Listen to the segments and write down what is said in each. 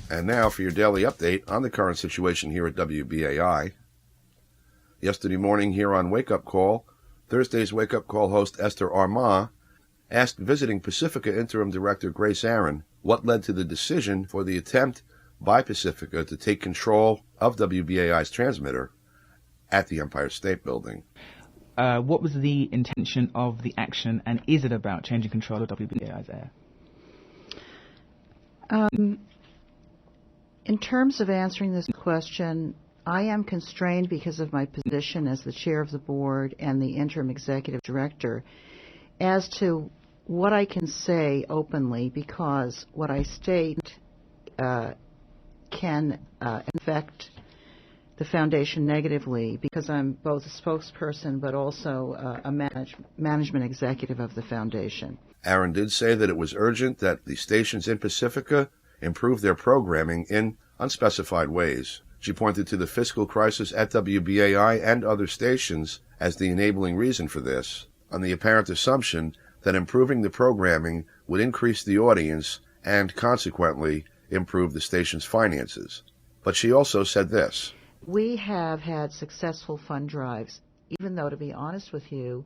And now for your daily update on the current situation here at WBAI. Yesterday morning here on Wake Up Call, Thursday's Wake Up Call host Esther Armah asked visiting Pacifica Interim Director Grace Aaron what led to the decision for the attempt by Pacifica to take control of WBAI's transmitter at the Empire State Building. What was the intention of the action, and is it about changing control of WBAI's air? In terms of answering this question, I am constrained because of my position as the chair of the board and the interim executive director as to what I can say openly, because what I state can affect the foundation negatively, because I'm both a spokesperson but also a management executive of the foundation. Aaron did say that it was urgent that the stations in Pacifica improve their programming in unspecified ways. She pointed to the fiscal crisis at WBAI and other stations as the enabling reason for this, on the apparent assumption that improving the programming would increase the audience and, consequently, improve the station's finances. But she also said this. We have had successful fund drives, even though, to be honest with you,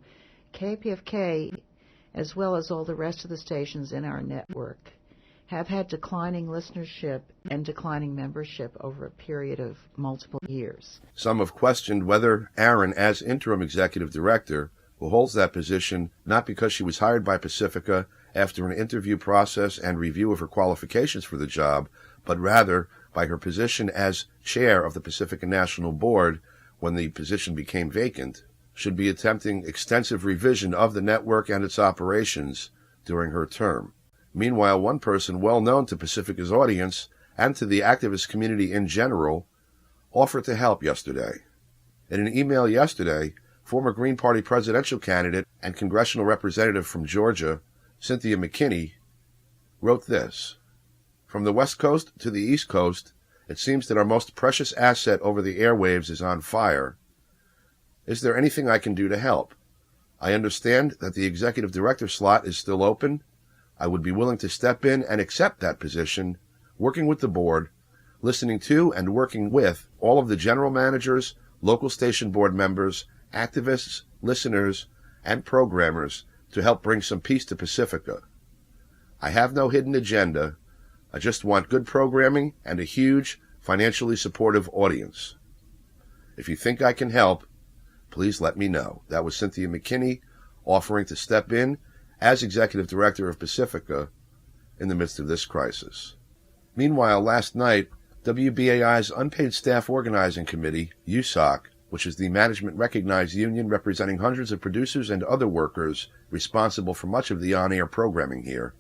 KPFK, as well as all the rest of the stations in our network, have had declining listenership and declining membership over a period of multiple years. Some have questioned whether Aaron, as interim executive director, who holds that position not because she was hired by Pacifica after an interview process and review of her qualifications for the job, but rather by her position as chair of the Pacifica National Board when the position became vacant, should be attempting extensive revision of the network and its operations during her term. Meanwhile, one person well known to Pacifica's audience and to the activist community in general offered to help yesterday. In an email yesterday, former Green Party presidential candidate and congressional representative from Georgia, Cynthia McKinney, wrote this. From the West Coast to the East Coast, it seems that our most precious asset over the airwaves is on fire. Is there anything I can do to help? I understand that the executive director slot is still open. I would be willing to step in and accept that position, working with the board, listening to and working with all of the general managers, local station board members, activists, listeners, and programmers to help bring some peace to Pacifica. I have no hidden agenda. I just want good programming and a huge, financially supportive audience. If you think I can help, please let me know. That was Cynthia McKinney offering to step in as executive director of Pacifica in the midst of this crisis. Meanwhile, last night, WBAI's Unpaid Staff Organizing Committee, USOC, which is the management-recognized union representing hundreds of producers and other workers responsible for much of the on-air programming here,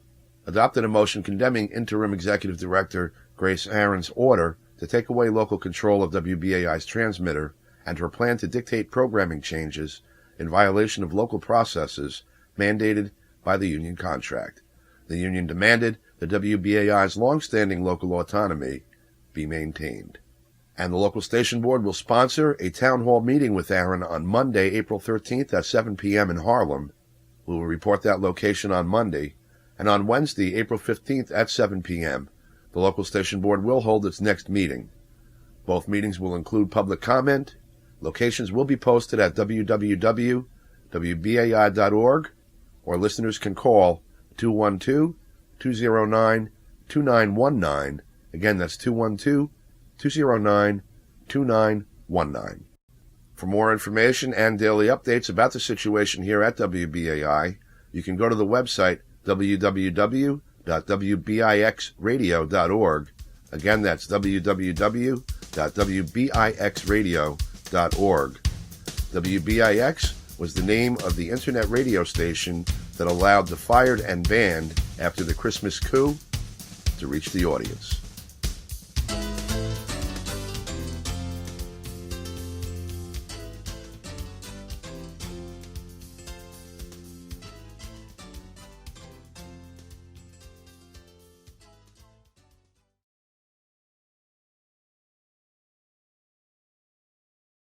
adopted a motion condemning interim executive director Grace Aaron's order to take away local control of WBAI's transmitter and her plan to dictate programming changes in violation of local processes mandated by the union contract. The union demanded that WBAI's long-standing local autonomy be maintained. And the local station board will sponsor a town hall meeting with Aaron on Monday, April 13th at 7 p.m. in Harlem. We will report that location on Monday. And on Wednesday, April 15th at 7 p.m., the local station board will hold its next meeting. Both meetings will include public comment. Locations will be posted at www.wbai.org, or listeners can call 212-209-2919. Again, that's 212-209-2919. For more information and daily updates about the situation here at WBAI, you can go to the website www.wbixradio.org. Again, that's www.wbixradio.org. WBIX was the name of the internet radio station that allowed the fired and banned after the Christmas coup to reach the audience.